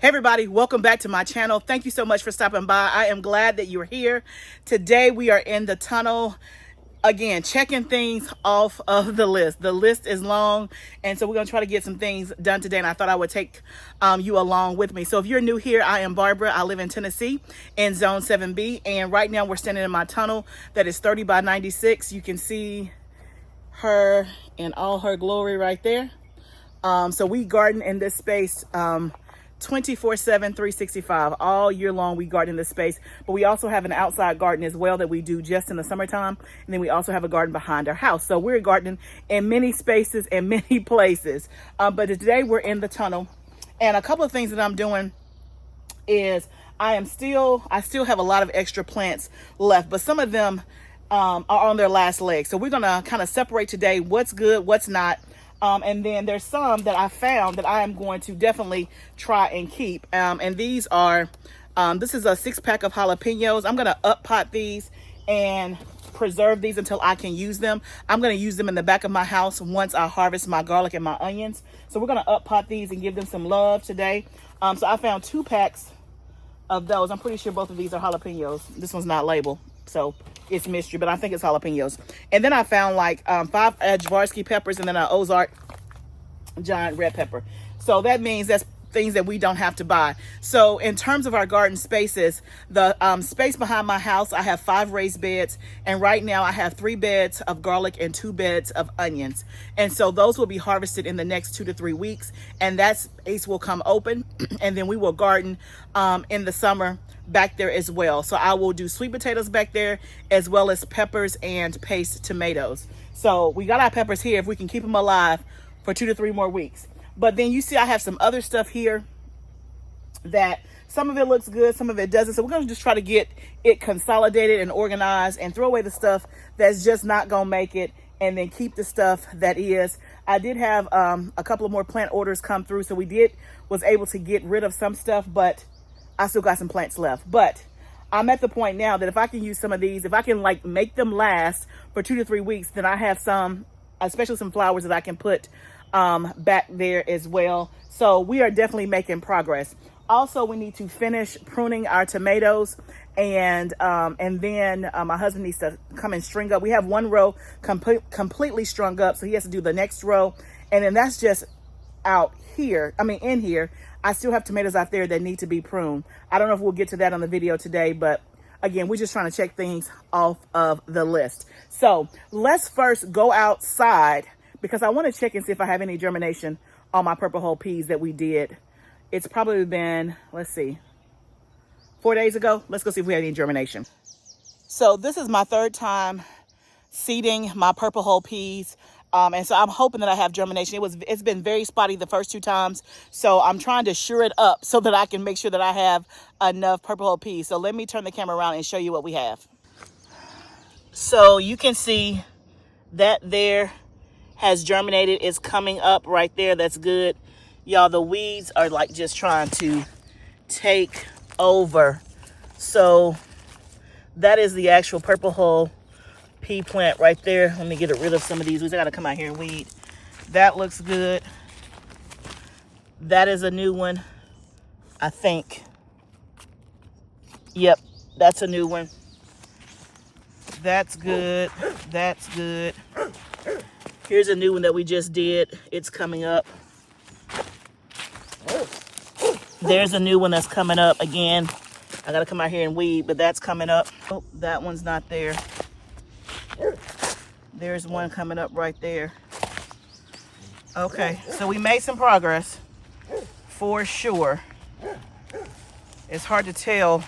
Hey everybody, welcome back to my channel. Thank you so much for stopping by. I am glad that you're here. Today we are in the tunnel again, checking things off of the list. The list is long, and so we're gonna try to get some things done today, and I thought I would take you along with me. So if you're new here, I am Barbara. I live in Tennessee in Zone 7B, and right now we're standing in my tunnel that is 30 by 96. You can see her in all her glory right there. So we garden in this space 24/7, 365, all year long. We garden in this space, but we also have an outside garden as well that we do just in the summertime. And then we also have a garden behind our house. So we're gardening in many spaces and many places. But today we're in the tunnel, and a couple of things that I'm doing is I still have a lot of extra plants left, but some of them are on their last leg. So we're gonna kind of separate today what's good, what's not. And then there's some that I found that I am going to definitely try and keep. And these are, this is a 6-pack of jalapenos. I'm going to up pot these and preserve these until I can use them. I'm going to use them in the back of my house once I harvest my garlic and my onions. So we're going to up pot these and give them some love today. So I found 2 packs of those. I'm pretty sure both of these are jalapenos. This one's not labeled, so it's mystery, but I think it's jalapenos. And then I found like 5 Ajvarsky peppers and then an Ozark giant red pepper. So that means that's things that we don't have to buy. So in terms of our garden spaces, the space behind my house, I have 5 raised beds, and right now I have 3 beds of garlic and 2 beds of onions. And so those will be harvested in the next 2 to 3 weeks, and that space will come open, and then we will garden in the summer back there as well. So I will do sweet potatoes back there, as well as peppers and paste tomatoes. So we got our peppers here if we can keep them alive for 2 to 3 more weeks. But then you see I have some other stuff here that some of it looks good, some of it doesn't. So we're gonna just try to get it consolidated and organized and throw away the stuff that's just not gonna make it, and then keep the stuff that is. I did have a couple of more plant orders come through, so was able to get rid of some stuff, but I still got some plants left. But I'm at the point now that if I can use some of these, if I can like make them last for 2 to 3 weeks, then I have some, especially some flowers that I can put back there as well. So we are definitely making progress. Also, we need to finish pruning our tomatoes, and then my husband needs to come and string up. We have 1 row completely strung up, so he has to do the next row, and then that's just out here. I mean, in here, I still have tomatoes out there that need to be pruned. I don't know if we'll get to that on the video today, but again, we're just trying to check things off of the list. So let's first go outside, because I want to check and see if I have any germination on my purple hull peas that we did. It's probably been, let's see, 4 days ago. Let's go see if we have any germination. So this is my 3rd time seeding my purple hull peas. And so I'm hoping that I have germination. It's been very spotty the first 2 times. So I'm trying to sure it up so that I can make sure that I have enough purple hull peas. So let me turn the camera around and show you what we have. So you can see that there has germinated. It's coming up right there. That's good. Y'all, the weeds are like just trying to take over. So that is the actual purple hull pea plant right there. Let me get rid of some of these weeds. I gotta come out here and weed. That looks good. That is a new one, I think. Yep, that's a new one. That's good. That's good. Here's a new one that we just did. It's coming up. There's a new one that's coming up again. I gotta come out here and weed, but that's coming up. Oh, that one's not there. There's one coming up right there. Okay, so we made some progress for sure. It's hard to tell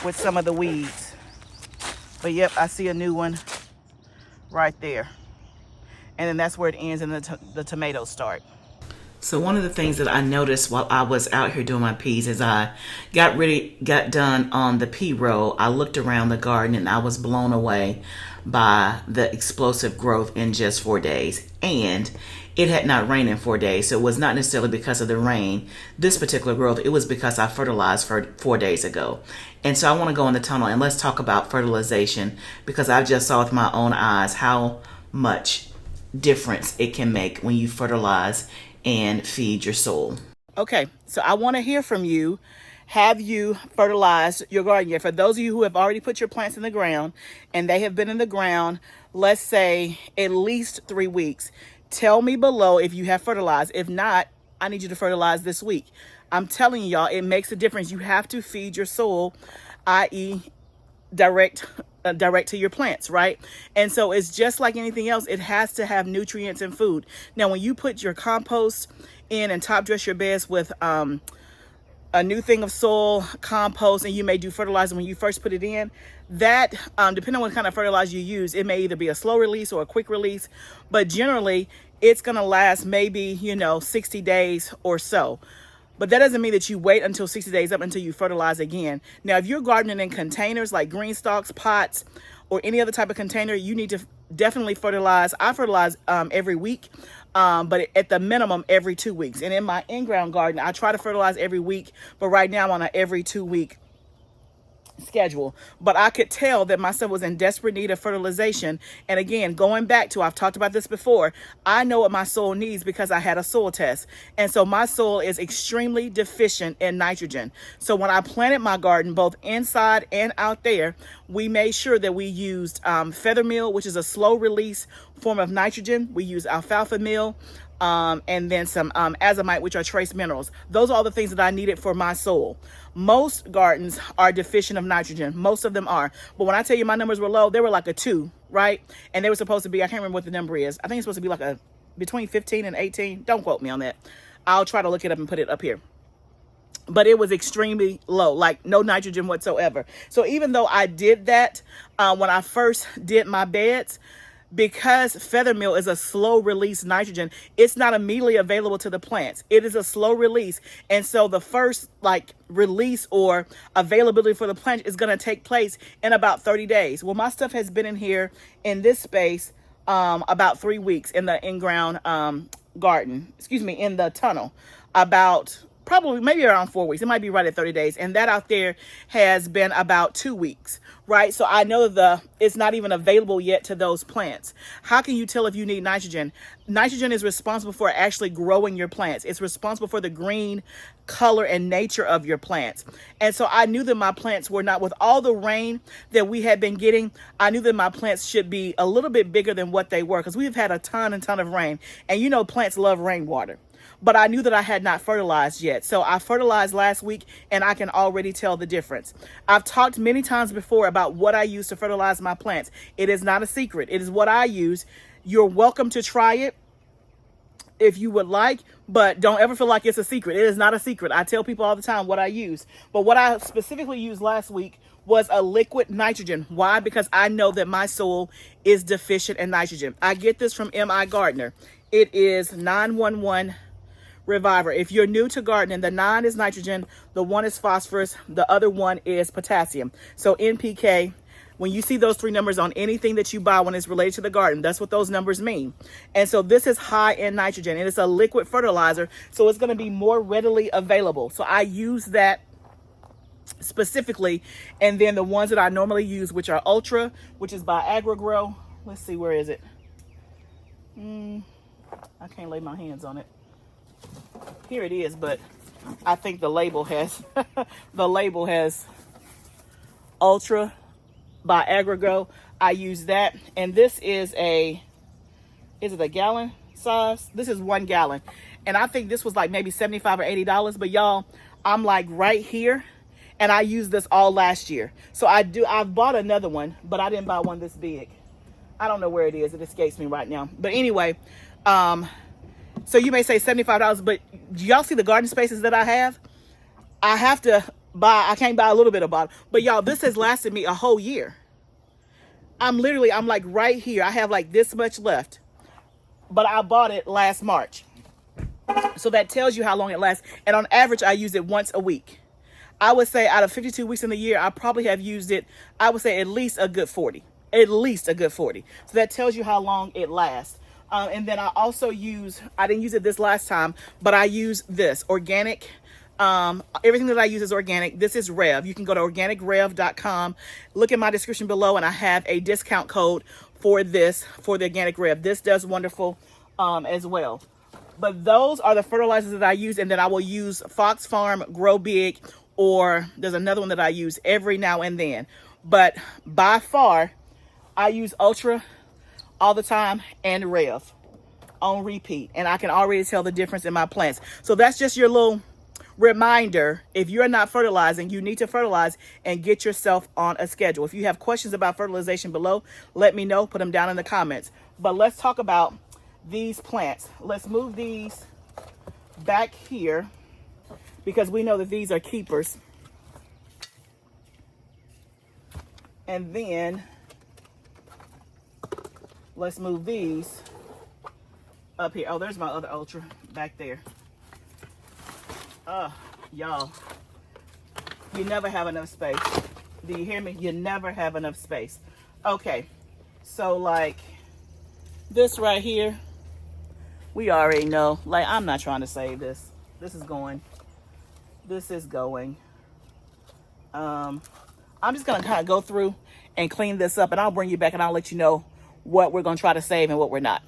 with some of the weeds, but yep, I see a new one right there. And then that's where it ends and the tomatoes start. So one of the things that I noticed while I was out here doing my peas is I got done on the pea row. I looked around the garden and I was blown away by the explosive growth in just 4 days. And it had not rained in 4 days. So it was not necessarily because of the rain, this particular growth. It was because I fertilized for 4 days ago. And so I want to go in the tunnel and let's talk about fertilization, because I just saw with my own eyes how much difference it can make when you fertilize and feed your soul. Okay, so I want to hear from you. Have you fertilized your garden yet? For those of you who have already put your plants in the ground and they have been in the ground, let's say at least 3 weeks, tell me below if you have fertilized. If not, I need you to fertilize this week. I'm telling y'all, it makes a difference. You have to feed your soil, i.e. direct to your plants, right? And so it's just like anything else. It has to have nutrients and food. Now, when you put your compost in and top dress your beds with a new thing of soil, compost, and you may do fertilizer when you first put it in, that, depending on what kind of fertilizer you use, it may either be a slow release or a quick release, but generally it's going to last maybe, 60 days or so. But that doesn't mean that you wait until 60 days up until you fertilize again. Now, if you're gardening in containers like GREENSTALKs, pots, or any other type of container, you need to definitely fertilize. I fertilize every week, but at the minimum every 2 weeks. And in my in-ground garden, I try to fertilize every week, but right now I'm on an every 2 week schedule. But I could tell that my stuff was in desperate need of fertilization. And again, going back to, I've talked about this before, I know what my soil needs because I had a soil test. And so my soil is extremely deficient in nitrogen. So when I planted my garden, both inside and out there, we made sure that we used feather meal, which is a slow release form of nitrogen. We use alfalfa meal, and then some azomite, which are trace minerals. Those are all the things that I needed for my soil. Most gardens are deficient of nitrogen. Most of them are. But when I tell you my numbers were low, they were like a 2, right? And they were supposed to be, I can't remember what the number is. I think it's supposed to be like between 15 and 18. Don't quote me on that. I'll try to look it up and put it up here. But it was extremely low, like no nitrogen whatsoever. So even though I did that when I first did my beds, because feather meal is a slow release nitrogen, it's not immediately available to the plants. It is a slow release. And so the first release or availability for the plant is going to take place in about 30 days. Well, my stuff has been in here in this space about 3 weeks in the in-ground garden, in the tunnel, about probably maybe around 4 weeks. It might be right at 30 days. And that out there has been about 2 weeks, right? So I know that it's not even available yet to those plants. How can you tell if you need nitrogen? Nitrogen is responsible for actually growing your plants. It's responsible for the green color and nature of your plants. And so I knew that my plants were not, with all the rain that we had been getting, I knew that my plants should be a little bit bigger than what they were, because we've had a ton of rain. And plants love rainwater. But I knew that I had not fertilized yet. So I fertilized last week and I can already tell the difference. I've talked many times before about what I use to fertilize my plants. It is not a secret. It is what I use. You're welcome to try it if you would like, but don't ever feel like it's a secret. It is not a secret. I tell people all the time what I use. But what I specifically used last week was a liquid nitrogen. Why? Because I know that my soil is deficient in nitrogen. I get this from M.I. Gardner. It is 911 Reviver. If you're new to gardening, the 9 is nitrogen, the 1 is phosphorus, the other 1 is potassium. So NPK, when you see those 3 numbers on anything that you buy when it's related to the garden, that's what those numbers mean. And so this is high in nitrogen, and it's a liquid fertilizer, so it's going to be more readily available. So I use that specifically. And then the ones that I normally use, which are Ultra, which is by AgriGrow. Let's see, where is it? I can't lay my hands on it. Here it is, but I think the label has Ultra by AgriGrow. I use that, and this is is it a gallon size? This is 1 gallon, and I think this was like maybe $75 or $80. But y'all, I'm like right here, and I used this all last year. So I've bought another one, but I didn't buy one this big. I don't know where it is. It escapes me right now. But anyway, so you may say $75, but do y'all see the garden spaces that I have? I can't buy a little bit of bottle. But y'all, this has lasted me a whole year. I'm like right here. I have like this much left. But I bought it last March. So that tells you how long it lasts. And on average, I use it once a week. I would say out of 52 weeks in the year, I probably have used it, I would say at least a good 40. At least a good 40. So that tells you how long it lasts. And then I also I didn't use it this last time, but I use this organic. Everything that I use is organic. This is Rev. You can go to organicrev.com. Look at my description below, and I have a discount code for the organic Rev. This does wonderful as well. But those are the fertilizers that I use, and then I will use Fox Farm Grow Big, or there's another one that I use every now and then. But by far, I use Ultra all the time and Rev on repeat, and I can already tell the difference in my plants. So that's just your little reminder. If you're not fertilizing, you need to fertilize and get yourself on a schedule. If you have questions about fertilization below, let me know. Put them down in the comments. But let's talk about these plants. Let's move these back here because we know that these are keepers. And then let's move these up here. Oh, there's my other Ultra back there. Y'all, you never have enough space. Do you hear me? You never have enough space. Okay, so like this right here, we already know. Like, I'm not trying to save this. This is going. I'm just gonna kind of go through and clean this up, and I'll bring you back and I'll let you know what we're gonna try to save and what we're not.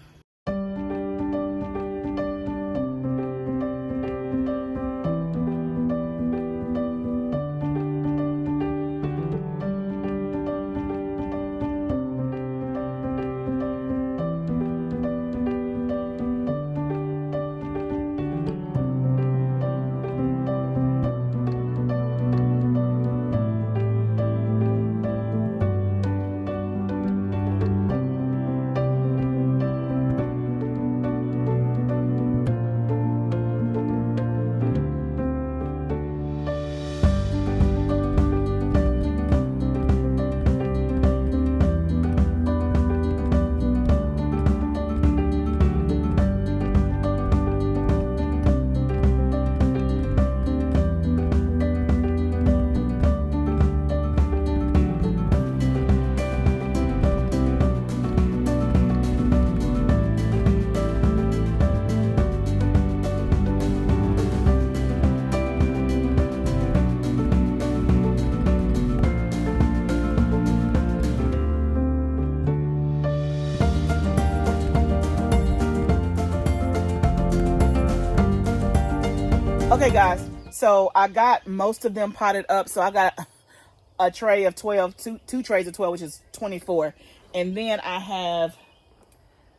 Okay guys, so I got most of them potted up. So I got a tray of 12, two trays of 12, which is 24. And then I have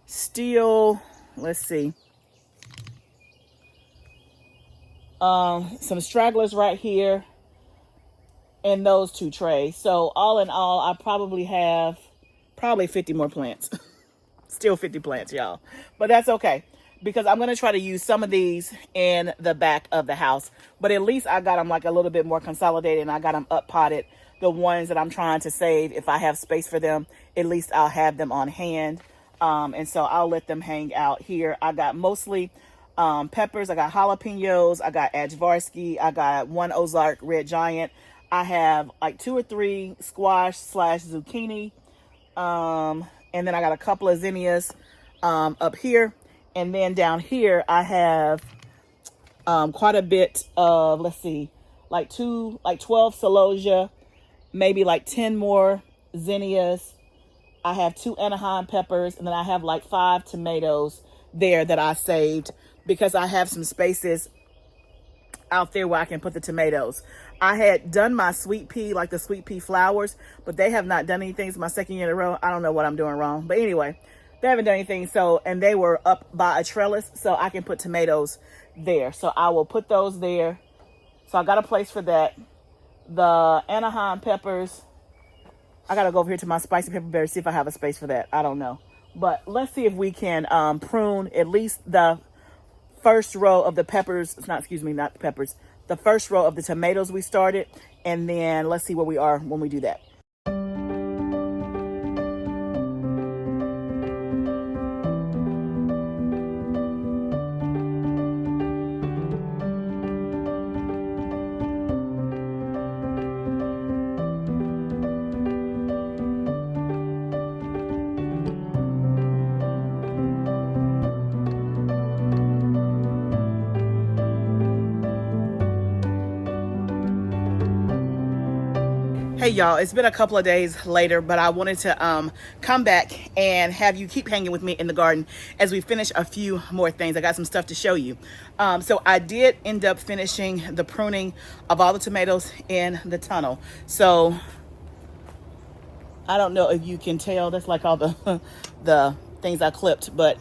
still, let's see, some stragglers right here in those 2 trays. So all in all, I probably have 50 more plants. Still 50 plants, y'all. But that's okay, because I'm going to try to use some of these in the back of the house. But at least I got them like a little bit more consolidated, and I got them up potted. The ones that I'm trying to save, if I have space for them, at least I'll have them on hand. And so I'll let them hang out here. I got mostly peppers. I got jalapenos. I got Ajvarsky. I got 1 Ozark Red Giant. I have like 2 or 3 squash / zucchini. And then I got a couple of zinnias up here. And then down here, I have quite a bit of, let's see, like 12 celosia, maybe like 10 more zinnias. I have 2 Anaheim peppers, and then I have like 5 tomatoes there that I saved because I have some spaces out there where I can put the tomatoes. I had done my sweet pea, like the sweet pea flowers, but they have not done anything. It's my 2nd year in a row. I don't know what I'm doing wrong. But anyway, they haven't done anything. So, and they were up by a trellis, so I can put tomatoes there. So I will put those there. So I got a place for that. The Anaheim peppers, I gotta go over here to my spicy pepper berry, see if I have a space for that. I don't know. But let's see if we can prune at least the first row of the peppers. It's not, excuse me, not the peppers. The first row of the tomatoes we started. And then let's see where we are when we do that. Hey y'all, it's been a couple of days later, but I wanted to come back and have you keep hanging with me in the garden as we finish a few more things. I got some stuff to show you. So I did end up finishing the pruning of all the tomatoes in the tunnel. So I don't know if you can tell, that's like all the the things I clipped, but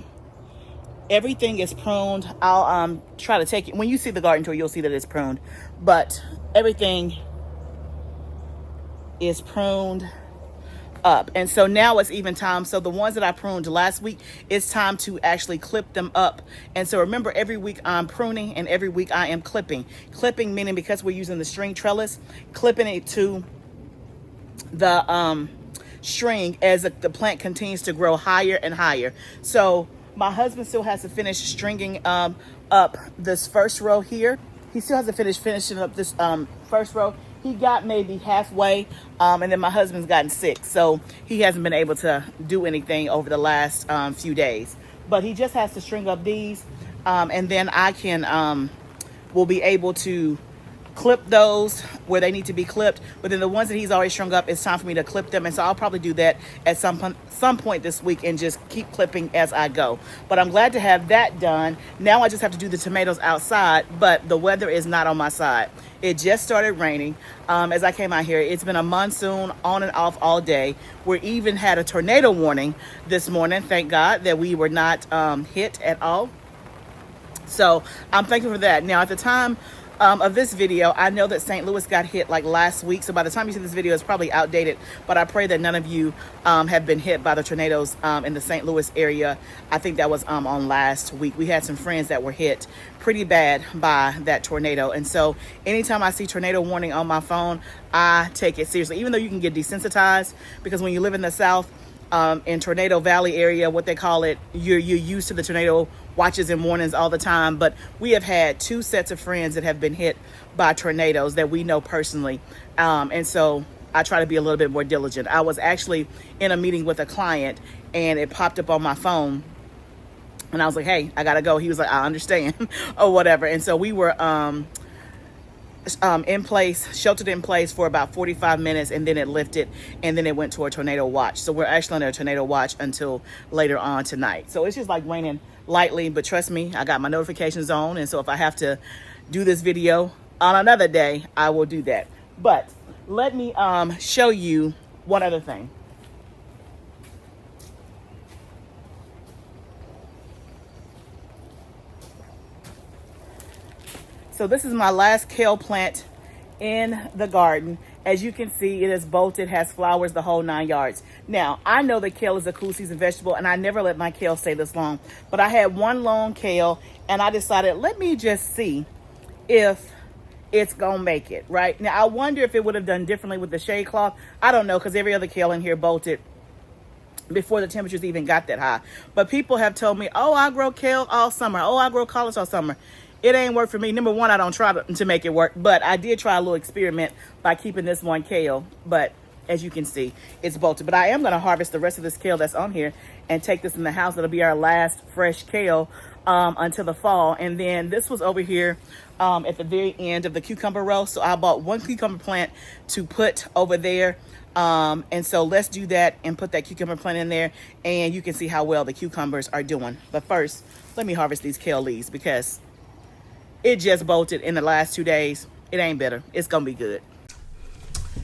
everything is pruned. I'll try to take it. When you see the garden tour, you'll see that it's pruned, but everything is pruned up. And so now it's even time. So the ones that I pruned last week, it's time to actually clip them up. And so remember, every week I'm pruning and every week I am clipping. Clipping meaning, because we're using the string trellis, clipping it to the string as the plant continues to grow higher and higher. So my husband still has to finish stringing up this first row here. He still has to finishing up this first row. He got maybe halfway, and then my husband's gotten sick, so he hasn't been able to do anything over the last few days. But he just has to string up these, and then I can will be able to clip those where they need to be clipped. But then the ones that he's already strung up, it's time for me to clip them, and so I'll probably do that at some point this week and just keep clipping as I go. But I'm glad to have that done. Now I just have to do the tomatoes outside, but the weather is not on my side. It just started raining as I came out here. It's been a monsoon on and off all day. We even had a tornado warning this morning. Thank God that we were not hit at all. So I'm thankful for that. Now, at the time of this video, I know that St. Louis got hit like last week. So by the time you see this video, it's probably outdated. But I pray that none of you have been hit by the tornadoes in the St. Louis area. I think that was on last week. We had some friends that were hit pretty bad by that tornado. And so anytime I see tornado warning on my phone, I take it seriously, even though you can get desensitized, because when you live in the South, in Tornado Valley area, what they call it, you're used to the tornado watches and warnings all the time. But we have had 2 sets of friends that have been hit by tornadoes that we know personally. And so I try to be a little bit more diligent. I was actually in a meeting with a client and it popped up on my phone. And I was like, hey, I gotta go. He was like, I understand, or whatever. And so we were sheltered in place for about 45 minutes, and then it lifted, and then it went to a tornado watch. So we're actually under a tornado watch until later on tonight. So it's just like raining lightly, but trust me, I got my notifications on, and so if I have to do this video on another day, I will do that. But let me show you one other thing. So this is my last kale plant in the garden. As you can see, it is bolted, has flowers, the whole 9 yards. Now, I know that kale is a cool season vegetable, and I never let my kale stay this long. But I had one long kale, and I decided, let me just see if it's gonna make it, right? Now, I wonder if it would have done differently with the shade cloth. I don't know, because every other kale in here bolted before the temperatures even got that high. But people have told me, oh, I grow kale all summer. Oh, I grow collards all summer. It ain't work for me. Number one, I don't try to make it work, but I did try a little experiment by keeping this one kale. But as you can see, it's bolted. But I am going to harvest the rest of this kale that's on here and take this in the house. That'll be our last fresh kale until the fall. And then this was over here at the very end of the cucumber row. So I bought one cucumber plant to put over there. And so let's do that and put that cucumber plant in there, and you can see how well the cucumbers are doing. But first, let me harvest these kale leaves because it just bolted in the last 2 days. It ain't better. It's gonna be good.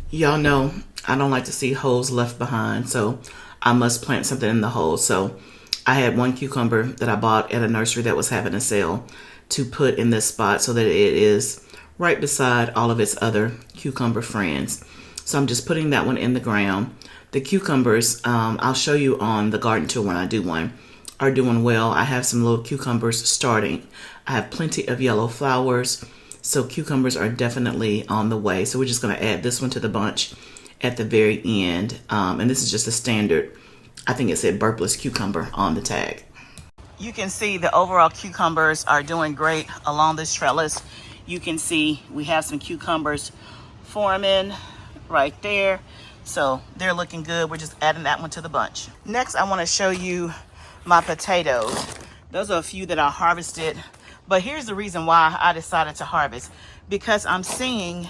Y'all know I don't like to see holes left behind, so I must plant something in the hole. So I had one cucumber that I bought at a nursery that was having a sale to put in this spot so that it is right beside all of its other cucumber friends. So I'm just putting that one in the ground. The cucumbers, I'll show you on the garden tour when I do one, are doing well. I have some little cucumbers starting. I have plenty of yellow flowers, so cucumbers are definitely on the way. So we're just going to add this one to the bunch at the very end. And this is just a standard, I think it said burpless cucumber on the tag. You can see the overall cucumbers are doing great along this trellis. You can see we have some cucumbers forming right there. So they're looking good. We're just adding that one to the bunch. Next, I want to show you my potatoes. Those are a few that I harvested. But here's the reason why I decided to harvest. Because I'm seeing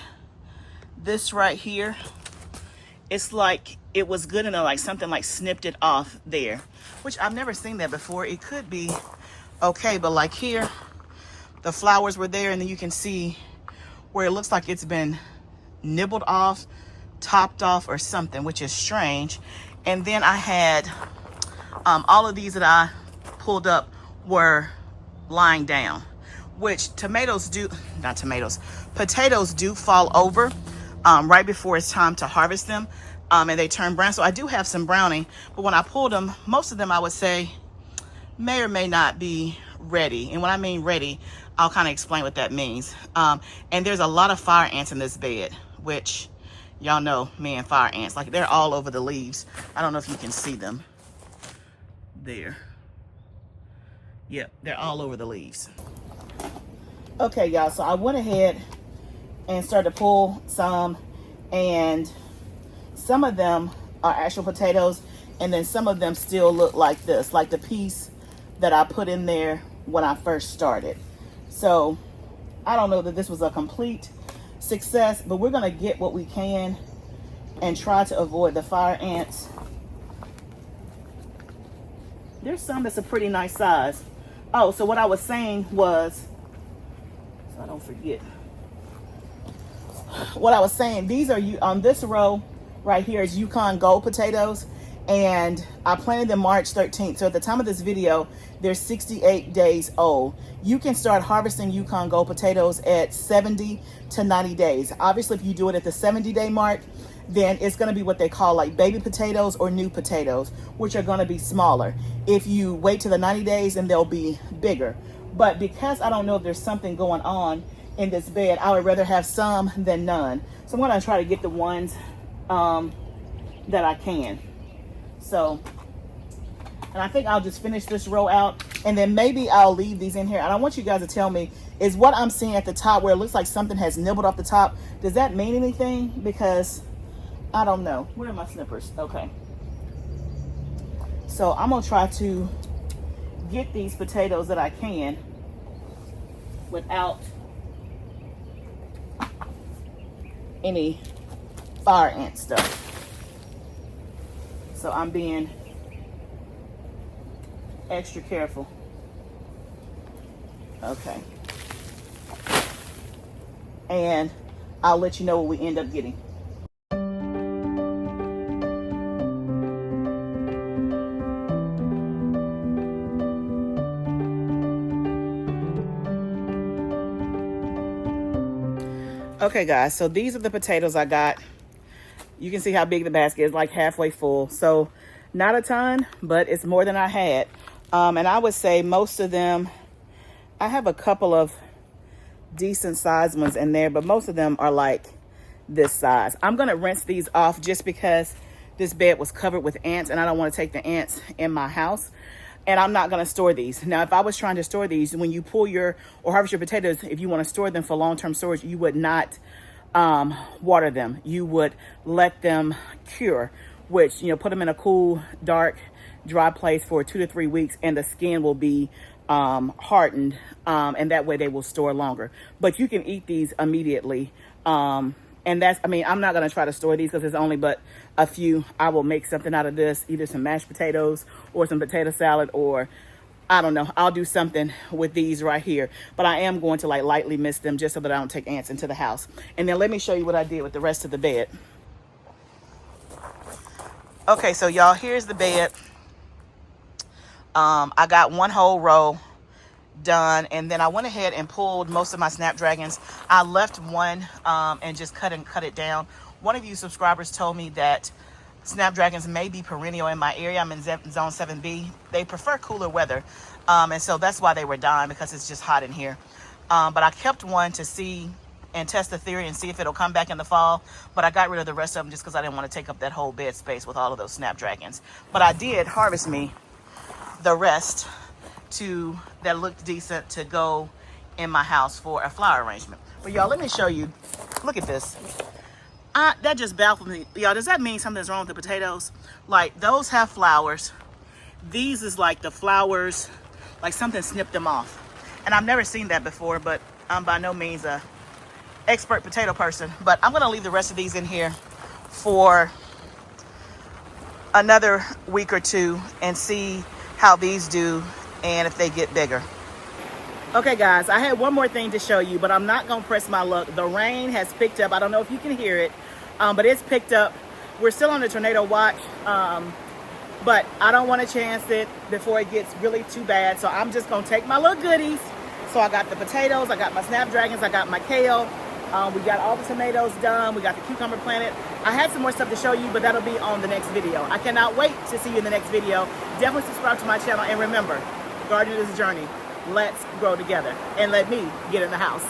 this right here. it's like it was good enough, like something like snipped it off there, which I've never seen that before. It could be okay, but like here, the flowers were there, and then you can see where it looks like it's been nibbled off, topped off or something, which is strange. And then I had all of these that I pulled up were lying down, which potatoes do fall over right before it's time to harvest them, and they turn brown. So I do have some browning, but when I pulled them, most of them I would say may or may not be ready. And when I mean ready, I'll kind of explain what that means. And there's a lot of fire ants in this bed, which y'all know me and fire ants, like they're all over the leaves. I don't know if you can see them there. Yep, they're all over the leaves. Okay, y'all, so I went ahead and started to pull some, and some of them are actual potatoes, and then some of them still look like this, like the piece that I put in there when I first started. So I don't know that this was a complete success, but we're gonna get what we can and try to avoid the fire ants. There's some that's a pretty nice size. Oh, so what I was saying was, so I don't forget, what I was saying, these are on this row right here is Yukon Gold potatoes, and I planted them March 13th. So at the time of this video, they're 68 days old. You can start harvesting Yukon Gold potatoes at 70 to 90 days. Obviously, if you do it at the 70-day mark, then it's going to be what they call like baby potatoes or new potatoes, which are going to be smaller. If you wait to the 90 days, then they'll be bigger. But because I don't know if there's something going on in this bed, I would rather have some than none. So I'm going to try to get the ones that I can. So, and I think I'll just finish this row out, and then maybe I'll leave these in here. And I want you guys to tell me, is what I'm seeing at the top where it looks like something has nibbled off the top, does that mean anything? Because I don't know. Where are my snippers? Okay. So I'm going to try to get these potatoes that I can without any fire ant stuff. So I'm being extra careful. Okay. And I'll let you know what we end up getting. Okay guys, so these are the potatoes I got. You can see how big the basket is, like halfway full. So not a ton, but it's more than I had. And I would say most of them, I have a couple of decent sized ones in there, but most of them are like this size. I'm gonna rinse these off just because this bed was covered with ants and I don't want to take the ants in my house. And I'm not going to store these. Now, if I was trying to store these, when you pull your or harvest your potatoes, if you want to store them for long-term storage, you would not water them. You would let them cure, which, you know, put them in a cool, dark, dry place for 2 to 3 weeks, and the skin will be hardened, and that way they will store longer. But you can eat these immediately. And that's, I mean, I'm not going to try to store these because it's only but a few. I will make something out of this, either some mashed potatoes or some potato salad, or I don't know. I'll do something with these right here. But I am going to like lightly mist them just so that I don't take ants into the house. And then let me show you what I did with the rest of the bed. Okay, so y'all, here's the bed. I got one whole row done, and then I went ahead and pulled most of my snapdragons. I left one and just cut it down. One of you subscribers told me that snapdragons may be perennial in my area. I'm in zone 7B. They prefer cooler weather, and so that's why they were dying, because it's just hot in here. But I kept one to see and test the theory and see if it'll come back in the fall, but I got rid of the rest of them just because I didn't want to take up that whole bed space with all of those snapdragons. But I did harvest me the rest that looked decent to go in my house for a flower arrangement. But y'all, let me show you. Look at this. That just baffled me. Y'all, does that mean something's wrong with the potatoes? Like, those have flowers. These is like the flowers, like something snipped them off. And I've never seen that before, but I'm by no means a expert potato person. But I'm gonna leave the rest of these in here for another week or two and see how these do and if they get bigger. Okay guys, I had one more thing to show you, but I'm not gonna press my luck. The rain has picked up. I don't know if you can hear it, but it's picked up. We're still on the tornado watch, but I don't want to chance it before it gets really too bad. So I'm just gonna take my little goodies. So I got the potatoes, I got my snapdragons, I got my kale. We got all the tomatoes done. We got the cucumber planted. I had some more stuff to show you, but that'll be on the next video. I cannot wait to see you in the next video. Definitely subscribe to my channel, and remember, gardening is a journey. Let's grow together, and let me get in the house.